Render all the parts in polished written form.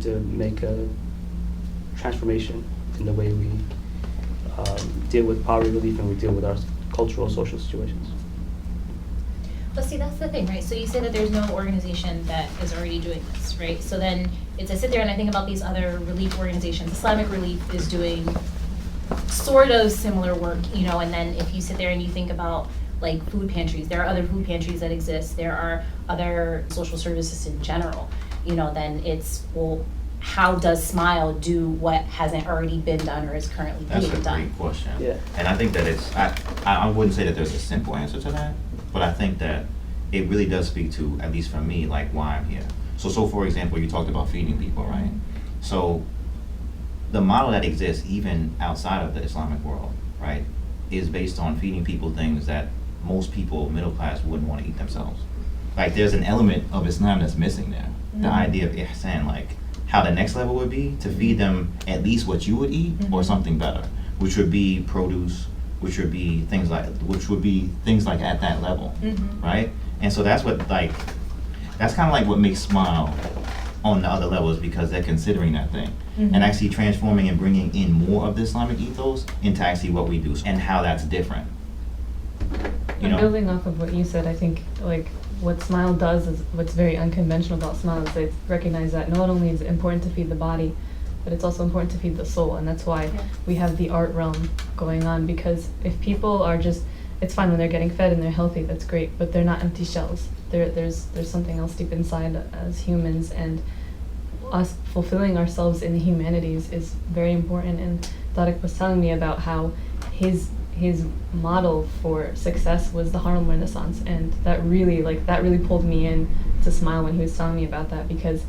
to make a transformation in the way we deal with poverty relief and we deal with our cultural, social situations. But see, that's the thing, right? So you say that there's no organization that is already doing this, right? So then I sit there and I think about these other relief organizations. Islamic Relief is doing sort of similar work, you know, and then if you sit there and you think about like food pantries, there are other food pantries that exist, there are other social services in general, you know, then it's, well, how does Smile do what hasn't already been done or is currently being done? That's a great question. Yeah. And I think that it's, I wouldn't say that there's a simple answer to that, but I think that it really does speak to, at least for me, like why I'm here. So for example, you talked about feeding people, right? So the model that exists even outside of the Islamic world, right, is based on feeding people things that most people, middle class, wouldn't want to eat themselves. Like there's an element of Islam that's missing there. The idea of ihsan, like how the next level would be to feed them at least what you would eat or something better, which would be produce, which would be things like at that level, right? And so that's what like, that's kind of like what makes Smile on the other levels, because they're considering that thing and actually transforming and bringing in more of the Islamic ethos into actually what we do and how that's different. You know? Building off of what you said, I think like what Smile does is what's very unconventional about Smile is they recognize that not only is it important to feed the body, but it's also important to feed the soul, and that's why we have the art realm going on, because if people are just, it's fine when they're getting fed and they're healthy, that's great, but they're not empty shells. There's something else deep inside as humans, and us fulfilling ourselves in the humanities is very important. And Tariq was telling me about how his model for success was the Harlem Renaissance, and that really pulled me in to Smile when he was telling me about that, because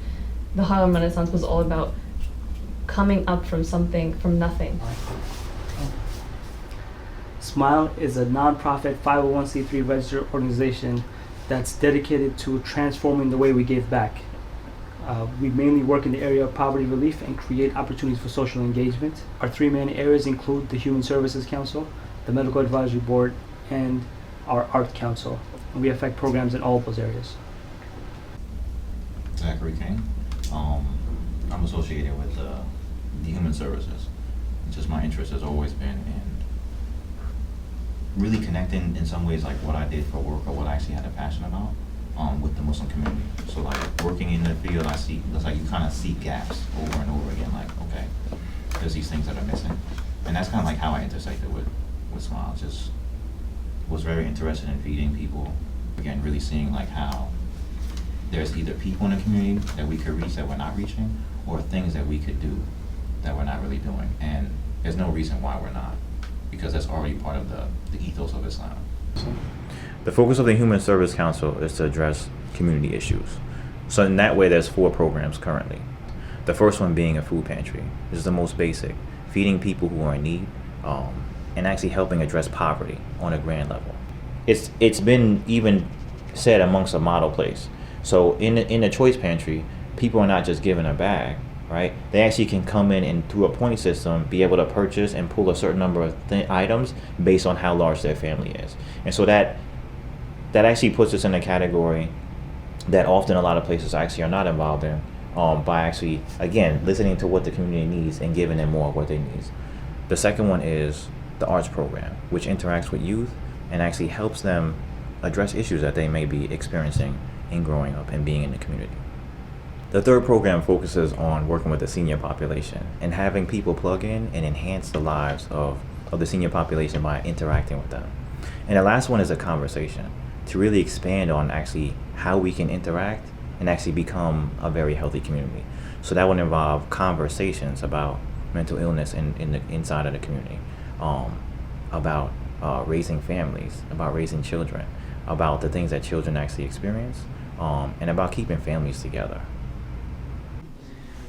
the Harlem Renaissance was all about coming up from nothing. Smile is a nonprofit 501c3 registered organization that's dedicated to transforming the way we give back. We mainly work in the area of poverty relief and create opportunities for social engagement. Our three main areas include the Human Services Council, the Medical Advisory Board, and our Art Council. And we affect programs in all of those areas. Zachary King. I'm associated with the Human Services. It's just my interest has always been in really connecting in some ways like what I did for work or what I actually had a passion about with the Muslim community. So like working in the field, I see, it's like you kind of see gaps over and over again, like, okay, there's these things that are missing. And that's kind of like how I intersected with Smile. Just was very interested in feeding people. Again, really seeing like how there's either people in the community that we could reach that we're not reaching, or things that we could do that we're not really doing. And there's no reason why we're not, because that's already part of the ethos of Islam. The focus of the Human Service Council is to address community issues. So in that way, there's 4 programs currently. The first one being a food pantry. This is the most basic, feeding people who are in need, and actually helping address poverty on a grand level. It's been even said amongst a model place. So in a choice pantry, people are not just given a bag, right? They actually can come in and through a point system be able to purchase and pull a certain number of items based on how large their family is. And so that actually puts us in a category that often a lot of places actually are not involved in, by actually, again, listening to what the community needs and giving them more of what they need. The second one is the arts program, which interacts with youth and actually helps them address issues that they may be experiencing in growing up and being in the community. The third program focuses on working with the senior population and having people plug in and enhance the lives of the senior population by interacting with them. And the last one is a conversation to really expand on actually how we can interact and actually become a very healthy community. So that would involve conversations about mental illness inside of the community, about raising families, about raising children, about the things that children actually experience, and about keeping families together.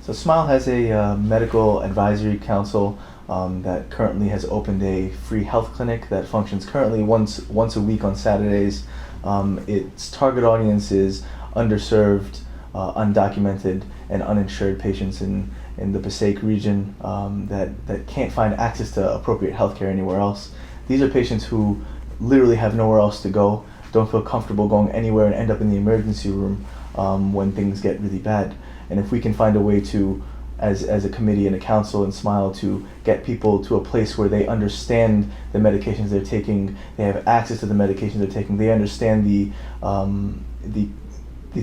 So Smile has a medical advisory council that currently has opened a free health clinic that functions currently once a week on Saturdays. Its target audience is underserved, undocumented, and uninsured patients in the Passaic region that can't find access to appropriate healthcare anywhere else. These are patients who literally have nowhere else to go, don't feel comfortable going anywhere, and end up in the emergency room when things get really bad. And if we can find a way to, as a committee and a council and SMILE, to get people to a place where they understand the medications they're taking, they have access to the medications they're taking, they understand the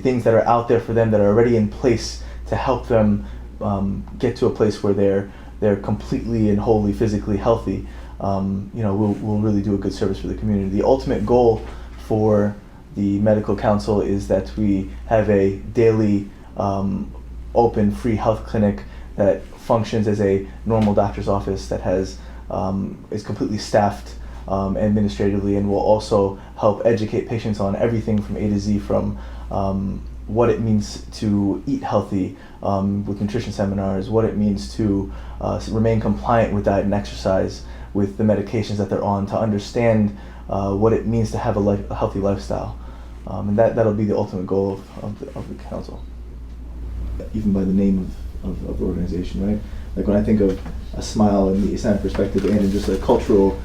things that are out there for them that are already in place to help them get to a place where they're completely and wholly physically healthy, we'll really do a good service for the community. The ultimate goal for the medical council is that we have a daily open free health clinic that functions as a normal doctor's office that has is completely staffed administratively, and will also help educate patients on everything from A to Z, from what it means to eat healthy with nutrition seminars, what it means to remain compliant with diet and exercise with the medications that they're on, to understand what it means to have a healthy lifestyle. And that'll be the ultimate goal of the council. Even by the name of the organization, right? Like when I think of a SMILE in the Islamic perspective and in just a cultural,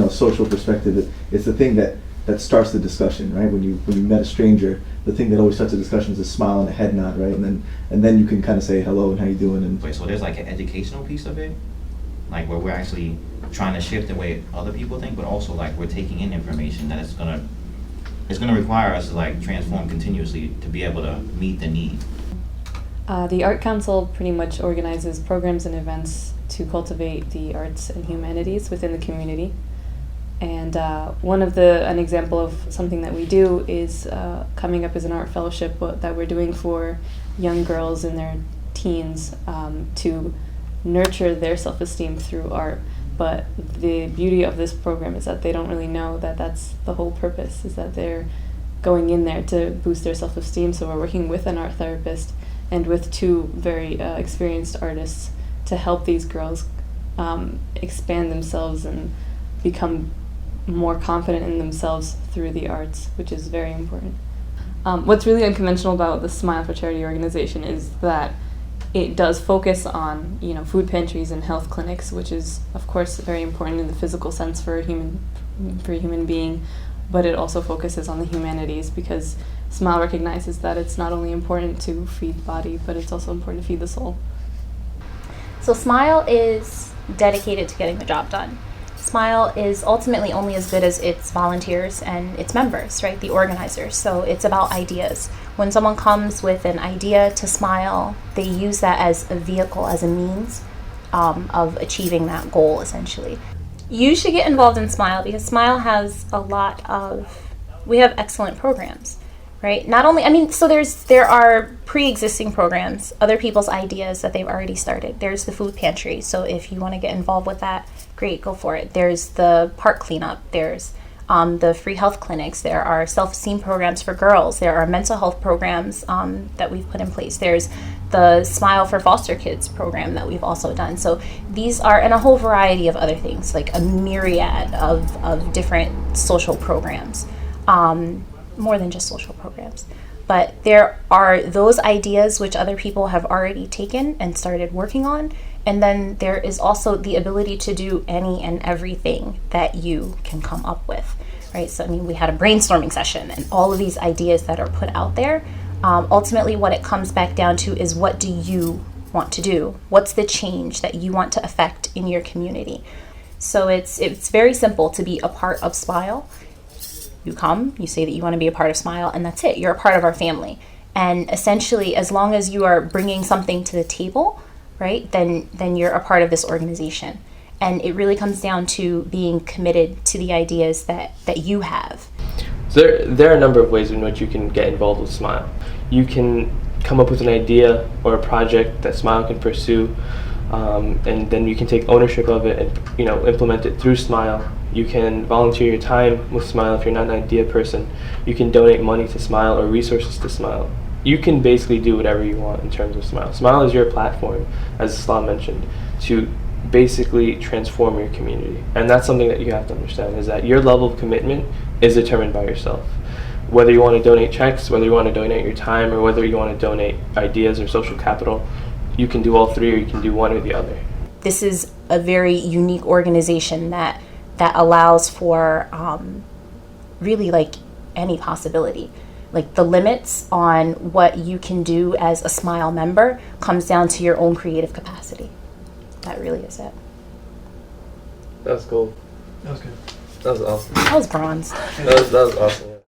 social perspective, it's the thing that starts the discussion, right? When you met a stranger, the thing that always starts the discussion is a smile and a head nod, right? And then you can kind of say hello and how you doing. And Wait, so there's like an educational piece of it, like where we're actually trying to shift the way other people think, but also like we're taking in information that it's gonna require us to like transform continuously to be able to meet the need. The Art Council pretty much organizes programs and events to cultivate the arts and humanities within the community. And an example of something that we do is coming up as an art fellowship that we're doing for young girls in their teens to nurture their self-esteem through art. But the beauty of this program is that they don't really know that that's the whole purpose, is that they're going in there to boost their self-esteem. So we're working with an art therapist and with two very experienced artists to help these girls expand themselves and become more confident in themselves through the arts, which is very important. What's really unconventional about the SMILE for Charity organization is that it does focus on, food pantries and health clinics, which is, of course, very important in the physical sense for a human being, but it also focuses on the humanities, because SMILE recognizes that it's not only important to feed the body, but it's also important to feed the soul. So SMILE is dedicated to getting the job done. SMILE is ultimately only as good as its volunteers and its members, right? The organizers. So it's about ideas. When someone comes with an idea to SMILE, they use that as a vehicle, as a means of achieving that goal, essentially. You should get involved in SMILE because SMILE has we have excellent programs, right? Not only, so there are pre-existing programs, other people's ideas that they've already started. There's the food pantry, so if you want to get involved with that, great, go for it. There's the park cleanup, there's the free health clinics, there are self-esteem programs for girls, there are mental health programs that we've put in place. There's the SMILE for Foster Kids program that we've also done. So these are, and a whole variety of other things, like a myriad of different social programs. More than just social programs. But there are those ideas which other people have already taken and started working on. And then there is also the ability to do any and everything that you can come up with, right? So, we had a brainstorming session and all of these ideas that are put out there. Ultimately, what it comes back down to is, what do you want to do? What's the change that you want to affect in your community? So it's very simple to be a part of SMILE. You come, you say that you want to be a part of SMILE, and that's it. You're a part of our family. And essentially, as long as you are bringing something to the table, right, then you're a part of this organization. And it really comes down to being committed to the ideas that you have. So there are a number of ways in which you can get involved with SMILE. You can come up with an idea or a project that SMILE can pursue, and then you can take ownership of it and implement it through SMILE. You can volunteer your time with SMILE if you're not an idea person. You can donate money to SMILE or resources to SMILE. You can basically do whatever you want in terms of SMILE. SMILE is your platform, as Islam mentioned, to basically transform your community. And that's something that you have to understand, is that your level of commitment is determined by yourself. Whether you want to donate checks, whether you want to donate your time, or whether you want to donate ideas or social capital, you can do all three, or you can do one or the other. This is a very unique organization that allows for really like any possibility. like the limits on what you can do as a Smile member comes down to your own creative capacity. That really is it. That was cool. That was good. That was awesome. That was bronze. That was awesome.